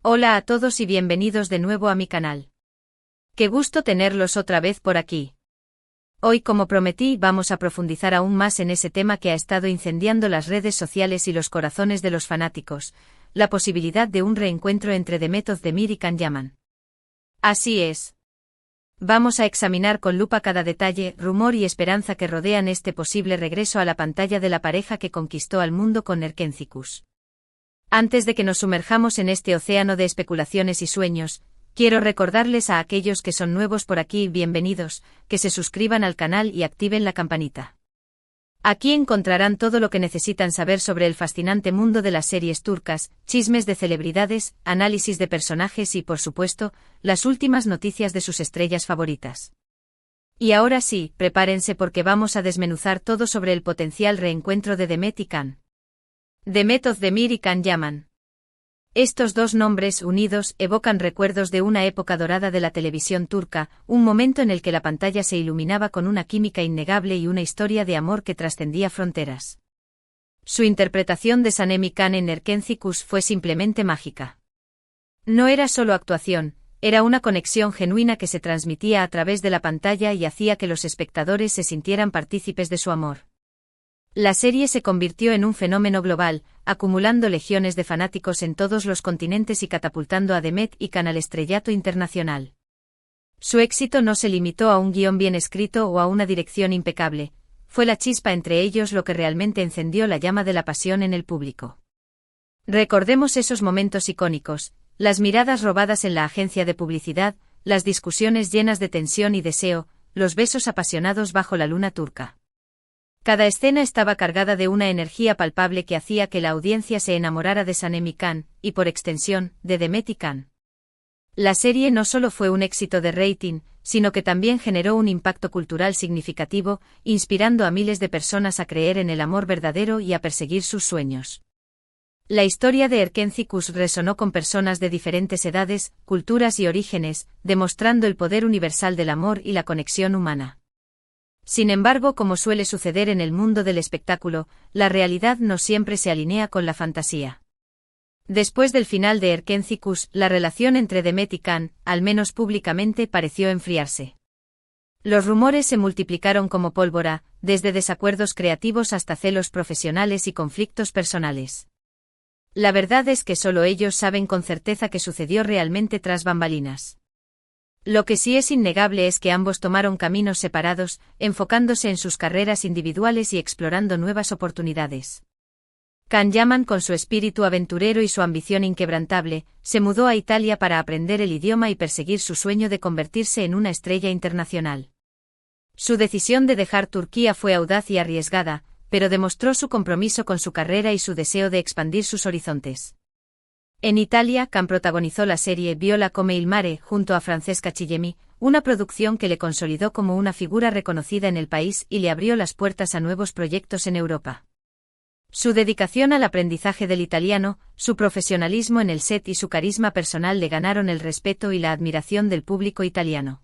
Hola a todos y bienvenidos de nuevo a mi canal. Qué gusto tenerlos otra vez por aquí. Hoy, como prometí, vamos a profundizar aún más en ese tema que ha estado incendiando las redes sociales y los corazones de los fanáticos, la posibilidad de un reencuentro entre Demet Özdemir y Can Yaman. Así es. Vamos a examinar con lupa cada detalle, rumor y esperanza que rodean este posible regreso a la pantalla de la pareja que conquistó al mundo con Erkenzikuş. Antes de que nos sumerjamos en este océano de especulaciones y sueños, quiero recordarles a aquellos que son nuevos por aquí, bienvenidos, que se suscriban al canal y activen la campanita. Aquí encontrarán todo lo que necesitan saber sobre el fascinante mundo de las series turcas, chismes de celebridades, análisis de personajes y, por supuesto, las últimas noticias de sus estrellas favoritas. Y ahora sí, prepárense porque vamos a desmenuzar todo sobre el potencial reencuentro de Demet y Can. Demet Özdemir y Can Yaman. Estos dos nombres unidos evocan recuerdos de una época dorada de la televisión turca, un momento en el que la pantalla se iluminaba con una química innegable y una historia de amor que trascendía fronteras. Su interpretación de Sanem y Can en Erkenzikuş fue simplemente mágica. No era solo actuación, era una conexión genuina que se transmitía a través de la pantalla y hacía que los espectadores se sintieran partícipes de su amor. La serie se convirtió en un fenómeno global, acumulando legiones de fanáticos en todos los continentes y catapultando a Demet y Can al estrellato internacional. Su éxito no se limitó a un guión bien escrito o a una dirección impecable, fue la chispa entre ellos lo que realmente encendió la llama de la pasión en el público. Recordemos esos momentos icónicos, las miradas robadas en la agencia de publicidad, las discusiones llenas de tensión y deseo, los besos apasionados bajo la luna turca. Cada escena estaba cargada de una energía palpable que hacía que la audiencia se enamorara de Sanem y Can, y por extensión, de Demet y Can. La serie no solo fue un éxito de rating, sino que también generó un impacto cultural significativo, inspirando a miles de personas a creer en el amor verdadero y a perseguir sus sueños. La historia de Erkenzikuş resonó con personas de diferentes edades, culturas y orígenes, demostrando el poder universal del amor y la conexión humana. Sin embargo, como suele suceder en el mundo del espectáculo, la realidad no siempre se alinea con la fantasía. Después del final de Erkenzikuş, la relación entre Demet y Can, al menos públicamente, pareció enfriarse. Los rumores se multiplicaron como pólvora, desde desacuerdos creativos hasta celos profesionales y conflictos personales. La verdad es que solo ellos saben con certeza qué sucedió realmente tras bambalinas. Lo que sí es innegable es que ambos tomaron caminos separados, enfocándose en sus carreras individuales y explorando nuevas oportunidades. Can Yaman, con su espíritu aventurero y su ambición inquebrantable, se mudó a Italia para aprender el idioma y perseguir su sueño de convertirse en una estrella internacional. Su decisión de dejar Turquía fue audaz y arriesgada, pero demostró su compromiso con su carrera y su deseo de expandir sus horizontes. En Italia, Can protagonizó la serie Viola come il mare junto a Francesca Chillemi, una producción que le consolidó como una figura reconocida en el país y le abrió las puertas a nuevos proyectos en Europa. Su dedicación al aprendizaje del italiano, su profesionalismo en el set y su carisma personal le ganaron el respeto y la admiración del público italiano.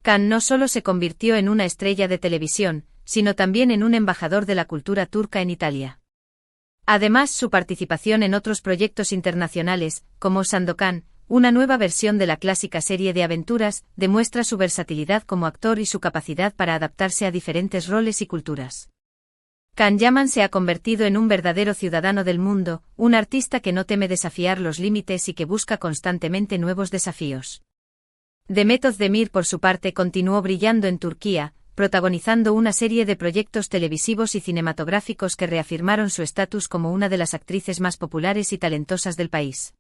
Can no solo se convirtió en una estrella de televisión, sino también en un embajador de la cultura turca en Italia. Además, su participación en otros proyectos internacionales, como Sandokan, una nueva versión de la clásica serie de aventuras, demuestra su versatilidad como actor y su capacidad para adaptarse a diferentes roles y culturas. Can Yaman se ha convertido en un verdadero ciudadano del mundo, un artista que no teme desafiar los límites y que busca constantemente nuevos desafíos. Demet Özdemir, por su parte, continuó brillando en Turquía, protagonizando una serie de proyectos televisivos y cinematográficos que reafirmaron su estatus como una de las actrices más populares y talentosas del país.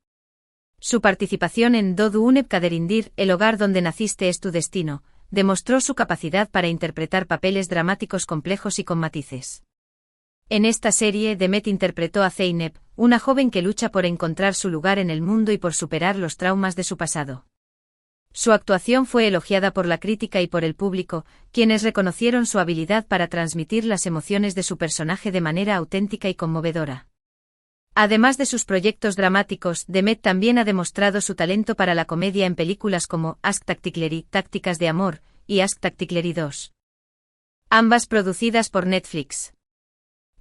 Su participación en Doğduğun Kaderindir, El hogar donde naciste es tu destino, demostró su capacidad para interpretar papeles dramáticos complejos y con matices. En esta serie, Demet interpretó a Zeynep, una joven que lucha por encontrar su lugar en el mundo y por superar los traumas de su pasado. Su actuación fue elogiada por la crítica y por el público, quienes reconocieron su habilidad para transmitir las emociones de su personaje de manera auténtica y conmovedora. Además de sus proyectos dramáticos, Demet también ha demostrado su talento para la comedia en películas como Aşk Taktikleri, Tácticas de Amor, y Aşk Taktikleri 2. Ambas producidas por Netflix.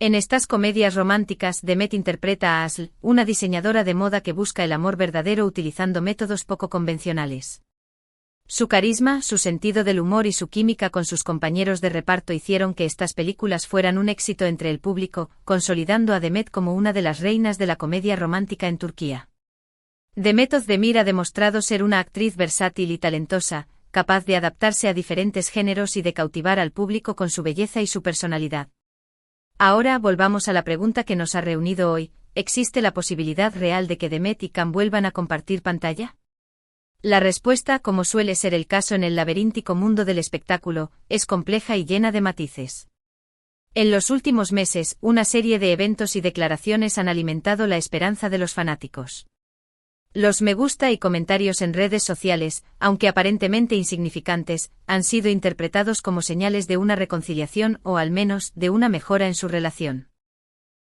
En estas comedias románticas, Demet interpreta a Asl, una diseñadora de moda que busca el amor verdadero utilizando métodos poco convencionales. Su carisma, su sentido del humor y su química con sus compañeros de reparto hicieron que estas películas fueran un éxito entre el público, consolidando a Demet como una de las reinas de la comedia romántica en Turquía. Demet Özdemir ha demostrado ser una actriz versátil y talentosa, capaz de adaptarse a diferentes géneros y de cautivar al público con su belleza y su personalidad. Ahora volvamos a la pregunta que nos ha reunido hoy: ¿existe la posibilidad real de que Demet y Can vuelvan a compartir pantalla? La respuesta, como suele ser el caso en el laberíntico mundo del espectáculo, es compleja y llena de matices. En los últimos meses, una serie de eventos y declaraciones han alimentado la esperanza de los fanáticos. Los me gusta y comentarios en redes sociales, aunque aparentemente insignificantes, han sido interpretados como señales de una reconciliación o al menos de una mejora en su relación.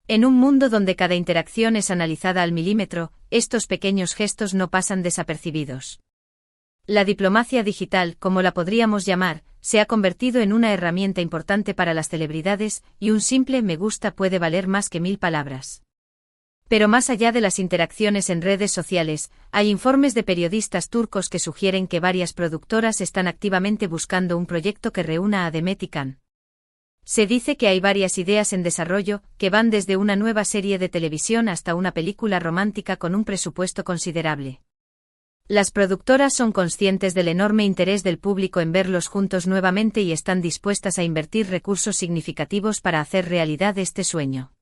En un mundo donde cada interacción es analizada al milímetro, estos pequeños gestos no pasan desapercibidos. La diplomacia digital, como la podríamos llamar, se ha convertido en una herramienta importante para las celebridades, y un simple me gusta puede valer más que 1000 palabras. Pero más allá de las interacciones en redes sociales, hay informes de periodistas turcos que sugieren que varias productoras están activamente buscando un proyecto que reúna a Demet y Can. Se dice que hay varias ideas en desarrollo, que van desde una nueva serie de televisión hasta una película romántica con un presupuesto considerable. Las productoras son conscientes del enorme interés del público en verlos juntos nuevamente y están dispuestas a invertir recursos significativos para hacer realidad este sueño.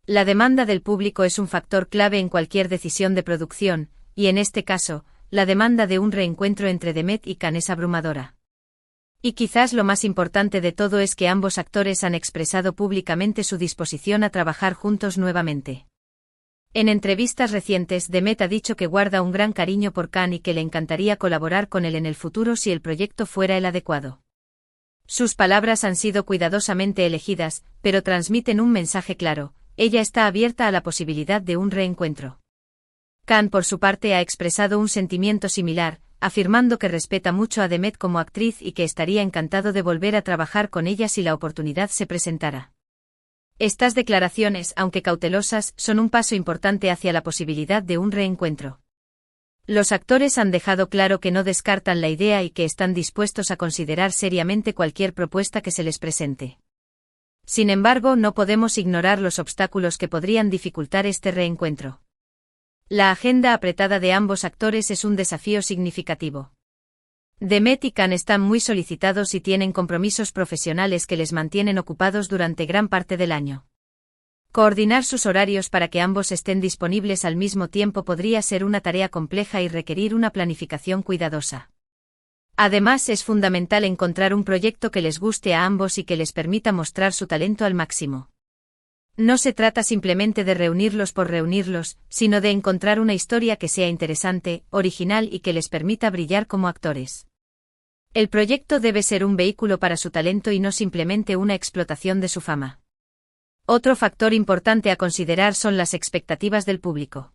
La demanda del público es un factor clave en cualquier decisión de producción, y en este caso, la demanda de un reencuentro entre Demet y Can es abrumadora. Y quizás lo más importante de todo es que ambos actores han expresado públicamente su disposición a trabajar juntos nuevamente. En entrevistas recientes, Demet ha dicho que guarda un gran cariño por Can y que le encantaría colaborar con él en el futuro si el proyecto fuera el adecuado. Sus palabras han sido cuidadosamente elegidas, pero transmiten un mensaje claro: ella está abierta a la posibilidad de un reencuentro. Can, por su parte, ha expresado un sentimiento similar, afirmando que respeta mucho a Demet como actriz y que estaría encantado de volver a trabajar con ella si la oportunidad se presentara. Estas declaraciones, aunque cautelosas, son un paso importante hacia la posibilidad de un reencuentro. Los actores han dejado claro que no descartan la idea y que están dispuestos a considerar seriamente cualquier propuesta que se les presente. Sin embargo, no podemos ignorar los obstáculos que podrían dificultar este reencuentro. La agenda apretada de ambos actores es un desafío significativo. Demet y Can están muy solicitados y tienen compromisos profesionales que les mantienen ocupados durante gran parte del año. Coordinar sus horarios para que ambos estén disponibles al mismo tiempo podría ser una tarea compleja y requerir una planificación cuidadosa. Además, es fundamental encontrar un proyecto que les guste a ambos y que les permita mostrar su talento al máximo. No se trata simplemente de reunirlos por reunirlos, sino de encontrar una historia que sea interesante, original y que les permita brillar como actores. El proyecto debe ser un vehículo para su talento y no simplemente una explotación de su fama. Otro factor importante a considerar son las expectativas del público.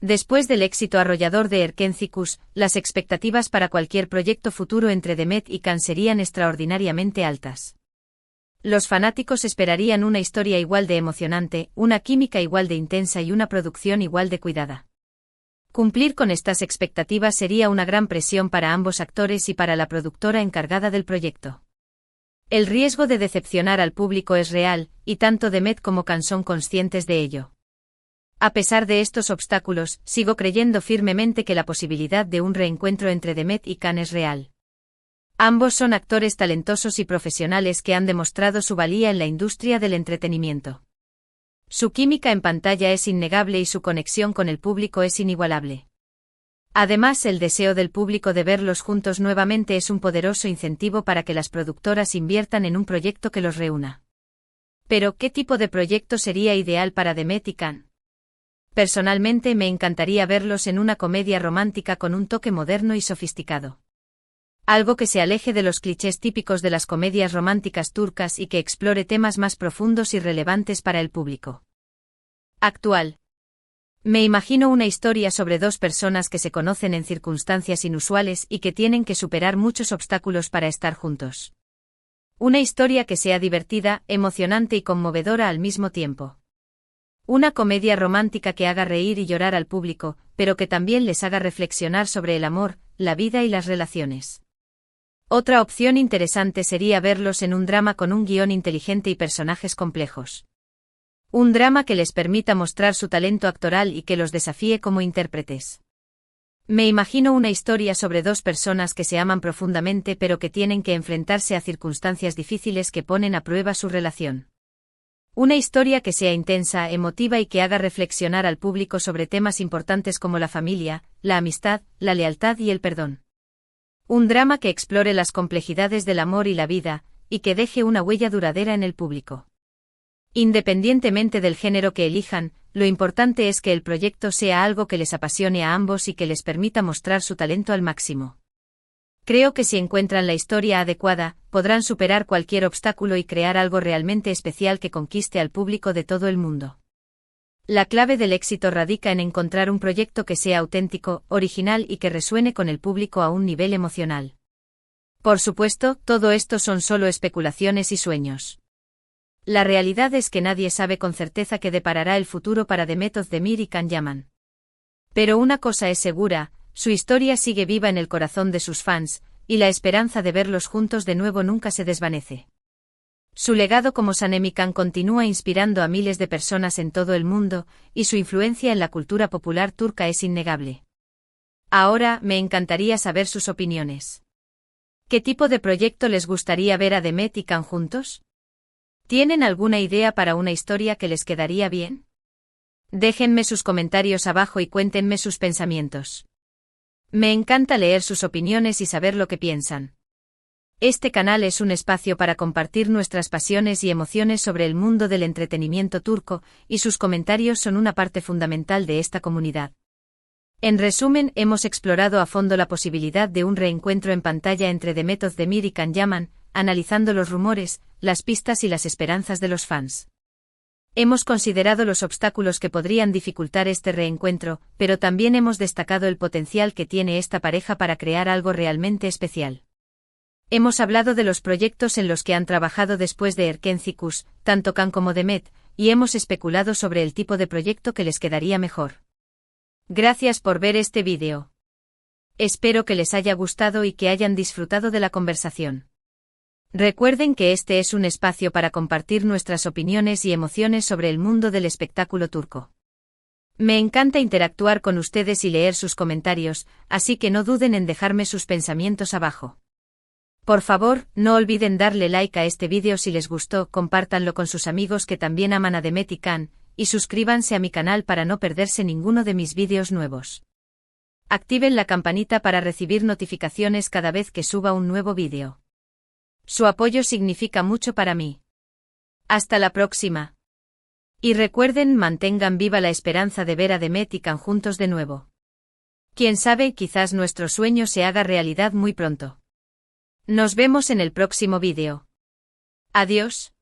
Después del éxito arrollador de Erkencikus, las expectativas para cualquier proyecto futuro entre Demet y Can serían extraordinariamente altas. Los fanáticos esperarían una historia igual de emocionante, una química igual de intensa y una producción igual de cuidada. Cumplir con estas expectativas sería una gran presión para ambos actores y para la productora encargada del proyecto. El riesgo de decepcionar al público es real, y tanto Demet como Can son conscientes de ello. A pesar de estos obstáculos, sigo creyendo firmemente que la posibilidad de un reencuentro entre Demet y Can es real. Ambos son actores talentosos y profesionales que han demostrado su valía en la industria del entretenimiento. Su química en pantalla es innegable y su conexión con el público es inigualable. Además, el deseo del público de verlos juntos nuevamente es un poderoso incentivo para que las productoras inviertan en un proyecto que los reúna. Pero, ¿qué tipo de proyecto sería ideal para Demet y Can? Personalmente me encantaría verlos en una comedia romántica con un toque moderno y sofisticado. Algo que se aleje de los clichés típicos de las comedias románticas turcas y que explore temas más profundos y relevantes para el público actual. Me imagino una historia sobre dos personas que se conocen en circunstancias inusuales y que tienen que superar muchos obstáculos para estar juntos. Una historia que sea divertida, emocionante y conmovedora al mismo tiempo. Una comedia romántica que haga reír y llorar al público, pero que también les haga reflexionar sobre el amor, la vida y las relaciones. Otra opción interesante sería verlos en un drama con un guión inteligente y personajes complejos. Un drama que les permita mostrar su talento actoral y que los desafíe como intérpretes. Me imagino una historia sobre dos personas que se aman profundamente pero que tienen que enfrentarse a circunstancias difíciles que ponen a prueba su relación. Una historia que sea intensa, emotiva y que haga reflexionar al público sobre temas importantes como la familia, la amistad, la lealtad y el perdón. Un drama que explore las complejidades del amor y la vida, y que deje una huella duradera en el público. Independientemente del género que elijan, lo importante es que el proyecto sea algo que les apasione a ambos y que les permita mostrar su talento al máximo. Creo que si encuentran la historia adecuada, podrán superar cualquier obstáculo y crear algo realmente especial que conquiste al público de todo el mundo. La clave del éxito radica en encontrar un proyecto que sea auténtico, original y que resuene con el público a un nivel emocional. Por supuesto, todo esto son solo especulaciones y sueños. La realidad es que nadie sabe con certeza qué deparará el futuro para The Method de Mir y Can Yaman. Pero una cosa es segura, su historia sigue viva en el corazón de sus fans, y la esperanza de verlos juntos de nuevo nunca se desvanece. Su legado como Sanemi Can continúa inspirando a miles de personas en todo el mundo, y su influencia en la cultura popular turca es innegable. Ahora, me encantaría saber sus opiniones. ¿Qué tipo de proyecto les gustaría ver a Demet y Can juntos? ¿Tienen alguna idea para una historia que les quedaría bien? Déjenme sus comentarios abajo y cuéntenme sus pensamientos. Me encanta leer sus opiniones y saber lo que piensan. Este canal es un espacio para compartir nuestras pasiones y emociones sobre el mundo del entretenimiento turco, y sus comentarios son una parte fundamental de esta comunidad. En resumen, hemos explorado a fondo la posibilidad de un reencuentro en pantalla entre Demet Özdemir y Can Yaman, analizando los rumores, las pistas y las esperanzas de los fans. Hemos considerado los obstáculos que podrían dificultar este reencuentro, pero también hemos destacado el potencial que tiene esta pareja para crear algo realmente especial. Hemos hablado de los proyectos en los que han trabajado después de Erkencikus, tanto Can como Demet, y hemos especulado sobre el tipo de proyecto que les quedaría mejor. Gracias por ver este vídeo. Espero que les haya gustado y que hayan disfrutado de la conversación. Recuerden que este es un espacio para compartir nuestras opiniones y emociones sobre el mundo del espectáculo turco. Me encanta interactuar con ustedes y leer sus comentarios, así que no duden en dejarme sus pensamientos abajo. Por favor, no olviden darle like a este vídeo si les gustó, compártanlo con sus amigos que también aman a Demet y Can, y suscríbanse a mi canal para no perderse ninguno de mis vídeos nuevos. Activen la campanita para recibir notificaciones cada vez que suba un nuevo vídeo. Su apoyo significa mucho para mí. Hasta la próxima. Y recuerden, mantengan viva la esperanza de ver a Demet y Can juntos de nuevo. Quién sabe, quizás nuestro sueño se haga realidad muy pronto. Nos vemos en el próximo vídeo. Adiós.